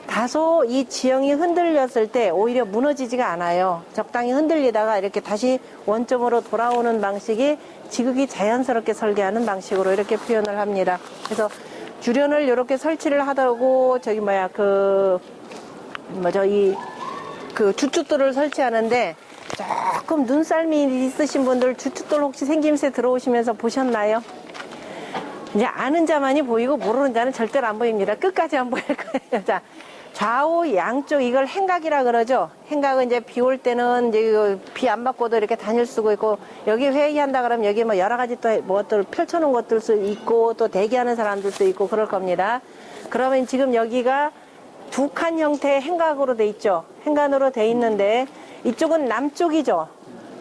다소 이 지형이 흔들렸을 때 오히려 무너지지가 않아요. 적당히 흔들리다가 이렇게 다시 원점으로 돌아오는 방식이 지극히 자연스럽게 설계하는 방식으로 이렇게 표현을 합니다. 그래서 주련을 이렇게 설치를 하다고 주춧돌을 설치하는데 조금 눈썰미 있으신 분들 주춧돌 혹시 생김새 들어오시면서 보셨나요? 이제 아는 자만이 보이고 모르는 자는 절대로 안 보입니다. 끝까지 안 보일 거예요. 자, 좌우 양쪽 이걸 행각이라 그러죠. 행각은 이제 비 올 때는 이제 비 안 맞고도 이렇게 다닐 수가 있고, 여기 회의한다 그러면 여기 뭐 여러 가지 또 뭐들 펼쳐놓은 것들도 있고 또 대기하는 사람들도 있고 그럴 겁니다. 그러면 지금 여기가 두 칸 형태의 행각으로 돼 있죠. 행간으로 돼 있는데 이쪽은 남쪽이죠.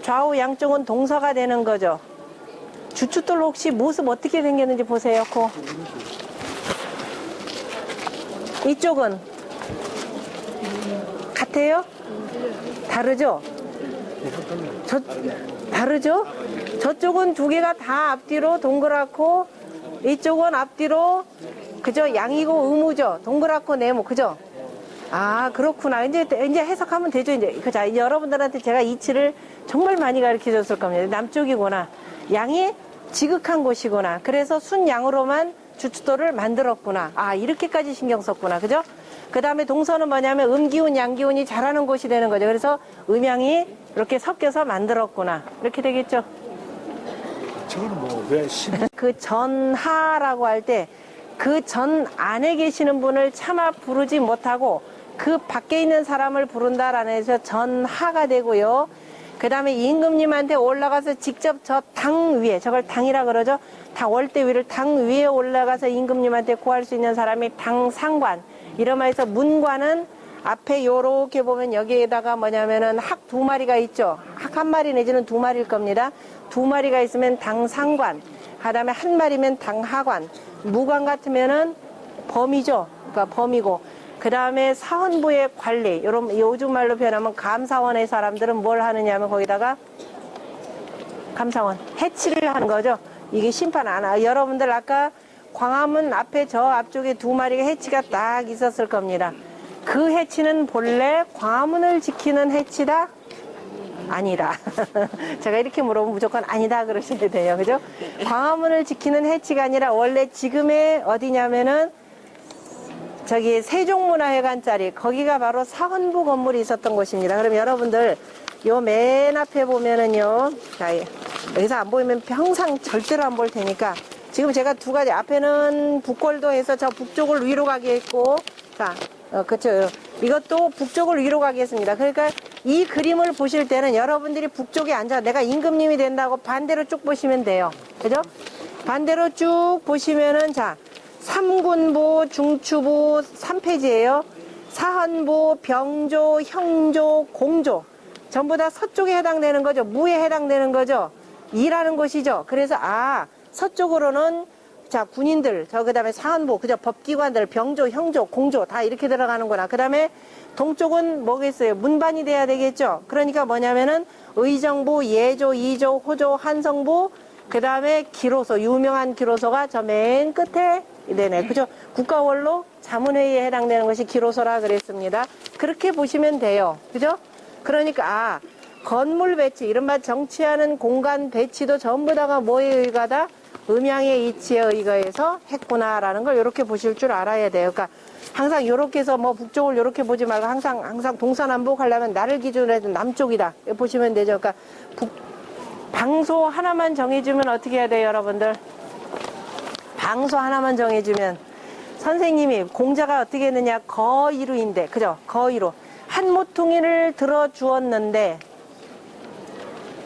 좌우 양쪽은 동서가 되는 거죠. 주춧돌 혹시 모습 어떻게 생겼는지 보세요. 이쪽은 같아요? 다르죠? 다르죠? 저쪽은 두 개가 다 앞뒤로 동그랗고 이쪽은 앞뒤로 그죠? 양이고 의무죠? 동그랗고 네모 그죠? 아 그렇구나. 이제 해석하면 되죠. 이제 여러분들한테 제가 이치를 정말 많이 가르쳐 줬을 겁니다. 남쪽이구나. 양이 지극한 곳이구나. 그래서 순양으로만 주춧돌을 만들었구나. 아 이렇게까지 신경 썼구나. 그죠? 그 다음에 동서는 뭐냐면 음기운 양기운이 잘하는 곳이 되는 거죠. 그래서 음양이 이렇게 섞여서 만들었구나. 이렇게 되겠죠. 저거는 왜 그 전하라고 할 때 그 전 안에 계시는 분을 차마 부르지 못하고 그 밖에 있는 사람을 부른다라는 해서 전하가 되고요. 그 다음에 임금님한테 올라가서 직접 저 당 위에, 저걸 당이라 그러죠. 월대 위를 당 위에 올라가서 임금님한테 구할 수 있는 사람이 당상관. 이러면서 문관은 앞에 요렇게 보면 여기에다가 뭐냐면은 학 두 마리가 있죠. 학 한 마리 내지는 두 마리일 겁니다. 두 마리가 있으면 당상관. 그 다음에 한 마리면 당하관. 무관 같으면은 범이죠. 그러니까 범이고. 그 다음에 사헌부의 관리, 요즘 말로 표현하면 감사원의 사람들은 뭘 하느냐면 거기다가 감사원, 해치를 하는 거죠. 이게 심판 안 하고. 여러분들 아까 광화문 앞에 저 앞쪽에 두 마리의 해치가 딱 있었을 겁니다. 그 해치는 본래 광화문을 지키는 해치다? 아니다. 제가 이렇게 물어보면 무조건 아니다 그러셔야 돼요. 그죠? 광화문을 지키는 해치가 아니라 원래 지금의 어디냐면은 저기 세종문화회관 자리 거기가 바로 사헌부 건물이 있었던 곳입니다. 그럼 여러분들 요 맨 앞에 보면은요. 자, 여기서 안 보이면 항상 절대로 안 볼 테니까 지금 제가 두 가지 앞에는 북골도 해서 저 북쪽을 위로 가게 했고 자 그쵸 이것도 북쪽을 위로 가게 했습니다. 그러니까 이 그림을 보실 때는 여러분들이 북쪽에 앉아 내가 임금님이 된다고 반대로 쭉 보시면 돼요. 그죠? 반대로 쭉 보시면은 자 삼군보, 중추보 3페이지예요. 사헌보, 병조, 형조, 공조 전부 다 서쪽에 해당되는 거죠. 무에 해당되는 거죠. 이라는 것이죠. 그래서 서쪽으로는 자 군인들 그다음에 사헌보 그죠 법기관들 병조, 형조, 공조 다 이렇게 들어가는구나. 그다음에 동쪽은 뭐겠어요? 문반이 돼야 되겠죠. 그러니까 뭐냐면은 의정부, 예조, 이조, 호조, 한성부 그다음에 기로소 유명한 기로소가 저 맨 끝에 네네 그죠 국가원로 자문회의에 해당되는 것이 기로소라 그랬습니다. 그렇게 보시면 돼요. 그죠? 그러니까 건물 배치 이른바 정치하는 공간 배치도 전부 다가 뭐에 의거다? 음양의 이치에 의거해서 했구나라는 걸 이렇게 보실 줄 알아야 돼요. 그러니까 항상 이렇게 해서 뭐 북쪽을 이렇게 보지 말고 항상 동서남북 하려면 나를 기준으로 해도 남쪽이다 보시면 되죠. 그러니까 방소 하나만 정해주면 어떻게 해야 돼요, 여러분들? 방소 하나만 정해주면 선생님이 공자가 어떻게 했느냐 거의루인데 그죠? 거의루 한 모퉁이를 들어 주었는데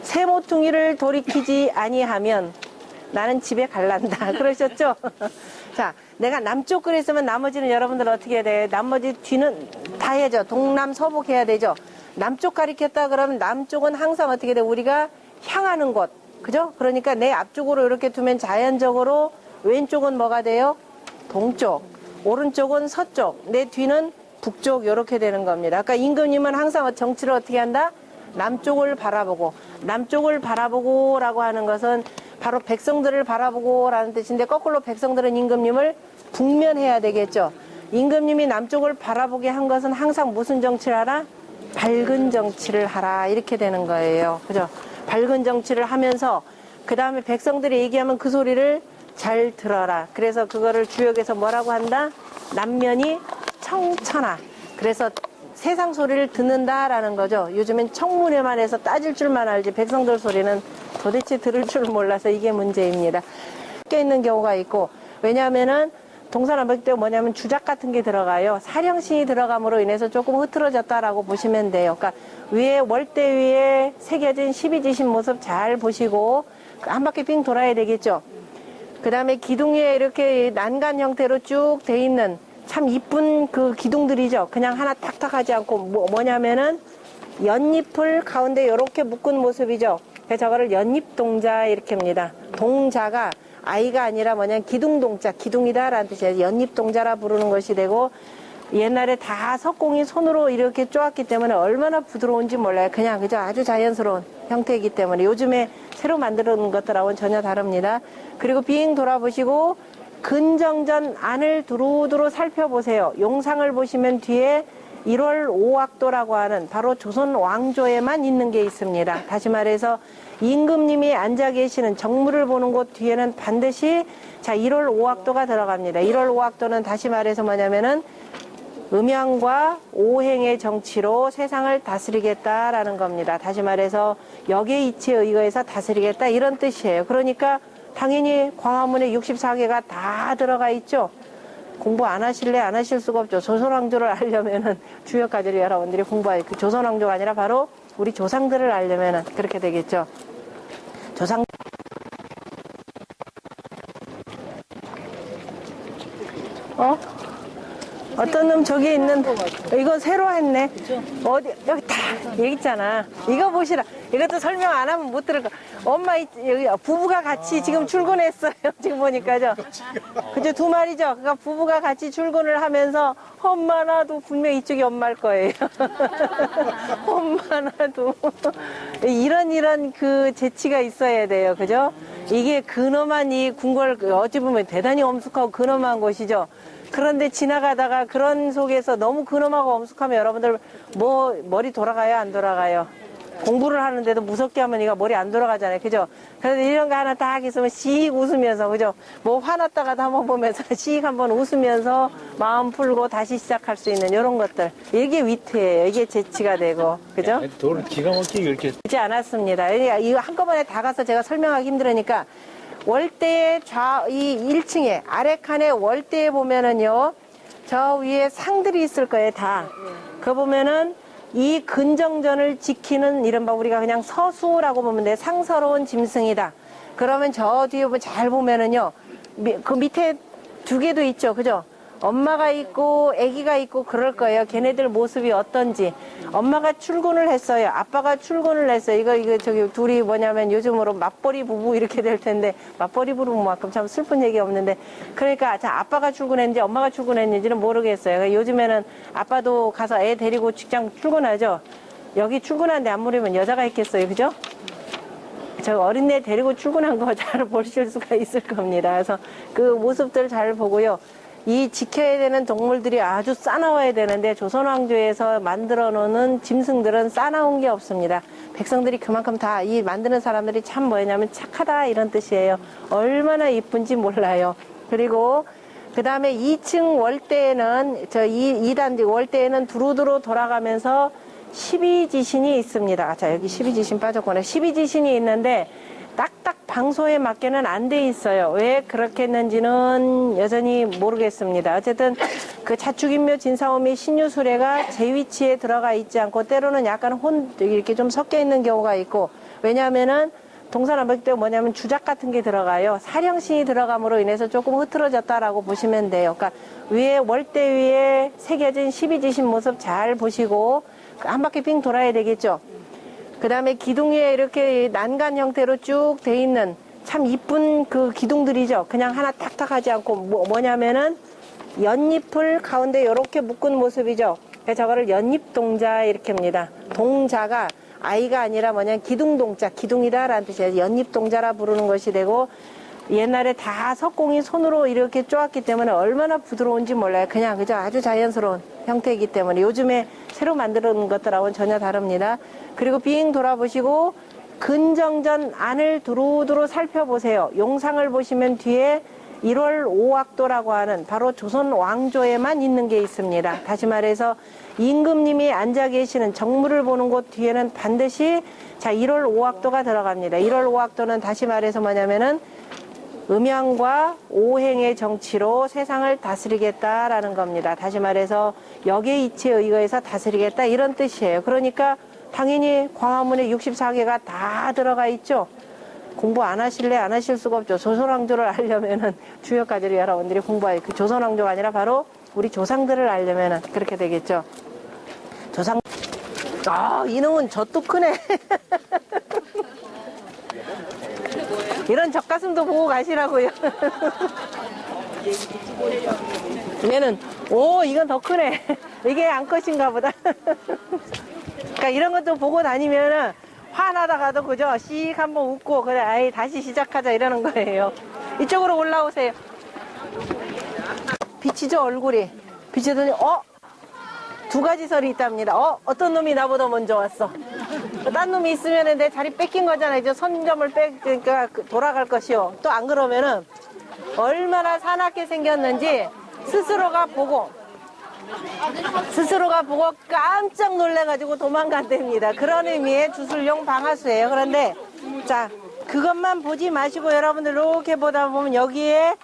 세 모퉁이를 돌이키지 아니하면 나는 집에 갈란다 그러셨죠? 자 내가 남쪽 그랬으면 나머지는 여러분들 어떻게 해야 돼? 나머지 뒤는 다 해야죠. 동남 서북 해야 되죠. 남쪽 가리켰다 그러면 남쪽은 항상 어떻게 돼? 우리가 향하는 곳 그죠? 그러니까 내 앞쪽으로 이렇게 두면 자연적으로 왼쪽은 뭐가 돼요? 동쪽 오른쪽은 서쪽 내 뒤는 북쪽 이렇게 되는 겁니다. 아까 임금님은 항상 정치를 어떻게 한다? 남쪽을 바라보고 남쪽을 바라보고 라고 하는 것은 바로 백성들을 바라보고 라는 뜻인데 거꾸로 백성들은 임금님을 북면해야 되겠죠. 임금님이 남쪽을 바라보게 한 것은 항상 무슨 정치를 하라? 밝은 정치를 하라. 이렇게 되는 거예요. 그죠? 밝은 정치를 하면서 그 다음에 백성들이 얘기하면 그 소리를 잘 들어라. 그래서 그거를 주역에서 뭐라고 한다? 남면이 청천하. 그래서 세상 소리를 듣는다라는 거죠. 요즘엔 청문회만 해서 따질 줄만 알지 백성들 소리는 도대체 들을 줄 몰라서 이게 문제입니다. 껴 있는 경우가 있고, 왜냐하면은 동서남북 때 뭐냐면 주작 같은 게 들어가요. 사령신이 들어감으로 인해서 조금 흐트러졌다라고 보시면 돼요. 그러니까 위에 월대 위에 새겨진 12지신 모습 잘 보시고 한 바퀴 빙 돌아야 되겠죠. 그 다음에 기둥 위에 이렇게 난간 형태로 쭉 돼 있는 참 이쁜 그 기둥들이죠. 그냥 하나 탁탁 하지 않고 뭐냐면은 연잎을 가운데 이렇게 묶은 모습이죠. 그래서 저거를 연잎동자 이렇게 합니다. 동자가 아이가 아니라 뭐냐면 기둥동자, 기둥이다라는 뜻이에요. 연잎동자라 부르는 것이 되고, 옛날에 다 석공이 손으로 이렇게 쪼았기 때문에 얼마나 부드러운지 몰라요. 그냥 그저 아주 자연스러운 형태이기 때문에 요즘에 새로 만드는 것들하고는 전혀 다릅니다. 그리고 빙 돌아보시고 근정전 안을 두루두루 살펴보세요. 용상을 보시면 뒤에 1월 5학도라고 하는 바로 조선 왕조에만 있는 게 있습니다. 다시 말해서 임금님이 앉아 계시는 정무를 보는 곳 뒤에는 반드시 1월 5학도가 들어갑니다. 1월 5학도는 다시 말해서 뭐냐면은 음양과 오행의 정치로 세상을 다스리겠다라는 겁니다. 다시 말해서 역의 이치에 의거해서 다스리겠다 이런 뜻이에요. 그러니까 당연히 광화문에 64개가 다 들어가 있죠. 공부 안 하실래? 안 하실 수가 없죠. 조선왕조를 알려면은 주역가들이 여러분들이 공부할 그 조선왕조가 아니라 바로 우리 조상들을 알려면은 그렇게 되겠죠. 조상 어떤 놈 저기 있는 이거 새로 했네. 어디 여기 다 여기 있잖아. 이거 보시라. 이것도 설명 안 하면 못 들을 거. 엄마 여기 부부가 같이 지금 출근했어요. 지금 보니까죠. 그죠, 두 마리죠. 그러니까 부부가 같이 출근을 하면서 엄마나도 분명 이쪽이 엄마일 거예요. 엄마나도 이런 그 재치가 있어야 돼요. 그죠? 이게 근엄한 이 궁궐 어찌 보면 대단히 엄숙하고 근엄한 곳이죠. 그런데 지나가다가 그런 속에서 너무 근엄하고 엄숙하면 여러분들 뭐 머리 돌아가요? 안 돌아가요? 공부를 하는데도 무섭게 하면 이거 머리 안 돌아가잖아요. 그죠? 그래서 이런 거 하나 딱 있으면 씩 웃으면서, 그죠? 뭐 화났다가도 한번 보면서 씩 한번 웃으면서 마음 풀고 다시 시작할 수 있는 이런 것들. 이게 위트예요. 이게 재치가 되고. 그죠? 돌을 기가 막히게 이렇게. 그렇지 않았습니다. 이거 한꺼번에 다 가서 제가 설명하기 힘들으니까 월대의 이 1층에 아래 칸에 월대에 보면은요, 저 위에 상들이 있을 거예요. 다. 그거 보면은 이 근정전을 지키는 이른바 우리가 그냥 서수라고 보면 돼. 상서로운 짐승이다. 그러면 저 뒤에 잘 보면은요, 그 밑에 두 개도 있죠. 그죠? 엄마가 있고 아기가 있고 그럴 거예요. 걔네들 모습이 어떤지. 엄마가 출근을 했어요. 아빠가 출근을 했어요. 이거 저기 둘이 뭐냐면 요즘으로 맞벌이 부부 이렇게 될 텐데, 맞벌이 부부만큼 참 슬픈 얘기 없는데, 그러니까 아빠가 출근했는지 엄마가 출근했는지는 모르겠어요. 그러니까 요즘에는 아빠도 가서 애 데리고 직장 출근하죠. 여기 출근하는데 안 물으면 여자가 있겠어요. 그죠? 저 어린애 데리고 출근한 거 잘 보실 수가 있을 겁니다. 그래서 그 모습들 잘 보고요. 이 지켜야 되는 동물들이 아주 싸나워야 되는데 조선왕조에서 만들어 놓는 짐승들은 싸나운 게 없습니다. 백성들이 그만큼 다 이 만드는 사람들이 참 뭐냐면 착하다 이런 뜻이에요. 얼마나 이쁜지 몰라요. 그리고 그 다음에 2층 월대에는 2단지 월대에는 두루두루 돌아가면서 12지신이 있습니다. 자, 여기 12지신 빠졌구나. 12지신이 있는데 딱딱 방소에 맞게는 안 돼 있어요. 왜 그렇게 했는지는 여전히 모르겠습니다. 어쨌든 그 자축인묘 진사오미 신유수레가 제 위치에 들어가 있지 않고 때로는 약간 이렇게 좀 섞여 있는 경우가 있고, 왜냐하면은 동서남북 때 뭐냐면 주작 같은 게 들어가요. 사령신이 들어감으로 인해서 조금 흐트러졌다라고 보시면 돼요. 그러니까 위에 월대 위에 새겨진 12지신 모습 잘 보시고 한 바퀴 빙 돌아야 되겠죠. 그 다음에 기둥 위에 이렇게 난간 형태로 쭉 돼 있는 참 이쁜 그 기둥들이죠. 그냥 하나 탁탁 하지 않고 뭐냐면은 연잎을 가운데 이렇게 묶은 모습이죠. 그래서 저거를 연잎동자 이렇게 합니다. 동자가 아이가 아니라 기둥동자, 기둥이다라는 뜻이에요. 연잎동자라 부르는 것이 되고, 옛날에 다 석공이 손으로 이렇게 쪼았기 때문에 얼마나 부드러운지 몰라요. 그냥 그저 아주 자연스러운 형태이기 때문에 요즘에 새로 만드는 것들하고는 전혀 다릅니다. 그리고 빙 돌아보시고 근정전 안을 두루두루 살펴보세요. 용상을 보시면 뒤에 1월 5학도라고 하는 바로 조선 왕조에만 있는 게 있습니다. 다시 말해서 임금님이 앉아 계시는 정물을 보는 곳 뒤에는 반드시 자 1월 5학도가 들어갑니다. 1월 5학도는 다시 말해서 뭐냐면은 음양과 오행의 정치로 세상을 다스리겠다라는 겁니다. 다시 말해서 역의 이치에 의거해서 다스리겠다 이런 뜻이에요. 그러니까 당연히 광화문에 64개가 다 들어가 있죠. 공부 안 하실래? 안 하실 수가 없죠. 조선왕조를 알려면은 주역가들이 여러분들이 공부할 그 조선왕조가 아니라 바로 우리 조상들을 알려면은 그렇게 되겠죠. 조상, 이놈은 젖도 크네. 이런 젖가슴도 보고 가시라고요. 얘는, 이건 더 크네. 이게 암컷인가 보다. 그러니까 이런 것도 보고 다니면은 화나다가도 그죠? 씩 한번 웃고, 그래, 아이, 다시 시작하자 이러는 거예요. 이쪽으로 올라오세요. 비치죠, 얼굴이. 비치더니, 두 가지 설이 있답니다. 어떤 놈이 나보다 먼저 왔어. 딴 놈이 있으면 내 자리 뺏긴 거잖아요. 이제 선점을 그러니까 돌아갈 것이요. 또 안 그러면은 얼마나 사납게 생겼는지 스스로가 보고 깜짝 놀래가지고 도망간답니다. 그런 의미의 주술용 방아수예요. 그런데 자 그것만 보지 마시고 여러분들 이렇게 보다 보면 여기에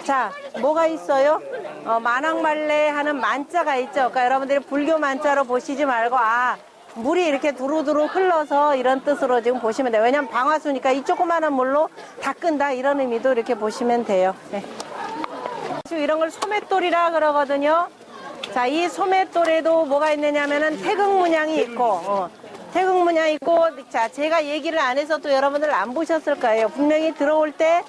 자 뭐가 있어요? 만왕말래 하는 만자가 있죠. 그러니까 여러분들이 불교 만자로 보시지 말고 물이 이렇게 두루두루 흘러서 이런 뜻으로 지금 보시면 돼요. 왜냐면 방화수니까 이 조그마한 물로 다 끈다 이런 의미도 이렇게 보시면 돼요. 네. 이런 걸 소맷돌이라 그러거든요. 자, 이 소맷돌에도 뭐가 있느냐면은 태극문양이 있고, 태극문양이 있고, 자, 제가 얘기를 안 해서 또 여러분들 안 보셨을 거예요. 분명히 들어올 때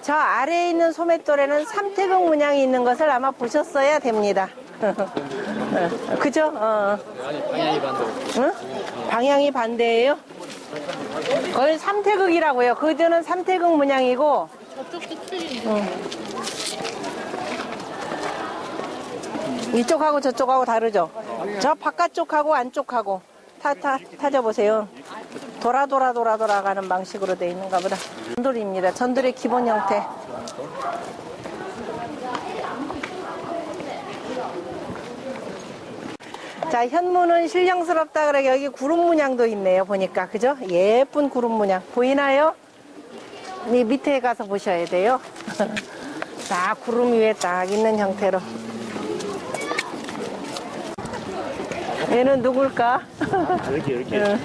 저 아래에 있는 소맷돌에는 삼태극 문양이 있는 것을 아마 보셨어야 됩니다. 그죠? 방향이 반대. 응? 방향이 반대예요? 거긴 삼태극이라고요. 그저는 삼태극 문양이고. 저쪽도 틀리네. 이쪽하고 저쪽하고 다르죠? 저 바깥쪽하고 안쪽하고 타져보세요. 돌아가는 방식으로 되어 있는가 보다. 전돌입니다. 전돌의 기본 형태. 자, 현무는 신령스럽다 그래 여기 구름 문양도 있네요. 보니까 그죠? 예쁜 구름 문양 보이나요? 이 밑에 가서 보셔야 돼요. 딱 구름 위에 딱 있는 형태로. 얘는 누굴까? 이렇게.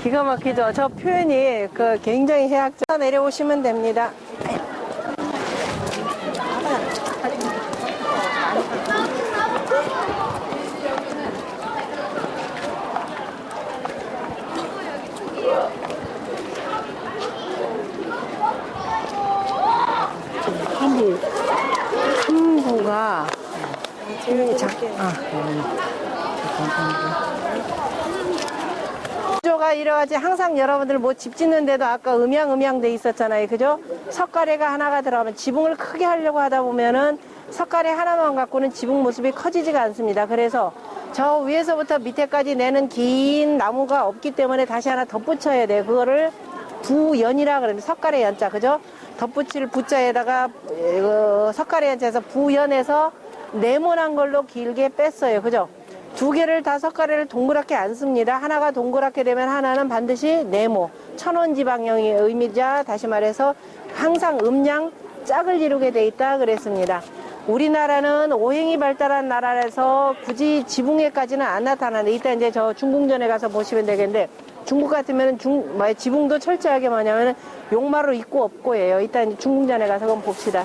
기가 막히죠. 저 표현이 굉장히 해학적. 내려오시면 됩니다. 한부가 구조가 이러하지 항상 여러분들 뭐 집 짓는데도 아까 음양 돼 있었잖아요. 그죠? 석가래가 하나가 들어가면 지붕을 크게 하려고 하다 보면은 석가래 하나만 갖고는 지붕 모습이 커지지가 않습니다. 그래서 저 위에서부터 밑에까지 내는 긴 나무가 없기 때문에 다시 하나 덧붙여야 돼요. 그거를 부연이라 그러는데 석가래 연자 그죠? 덧붙일 부자에다가 석가래 연자에서 부연해서 네모난 걸로 길게 뺐어요. 그죠? 두 개를 다 석가래를 동그랗게 안 씁니다. 하나가 동그랗게 되면 하나는 반드시 네모, 천원지방형의 의미자 다시 말해서 항상 음양 짝을 이루게 돼 있다 그랬습니다. 우리나라는 오행이 발달한 나라라서 굳이 지붕에까지는 안 나타나는데 이따 이제 저 중궁전에 가서 보시면 되겠는데 중국 같으면 지붕도 철저하게 뭐냐면 용마로 있고 없고예요. 이따 이제 중궁전에 가서 그럼 봅시다.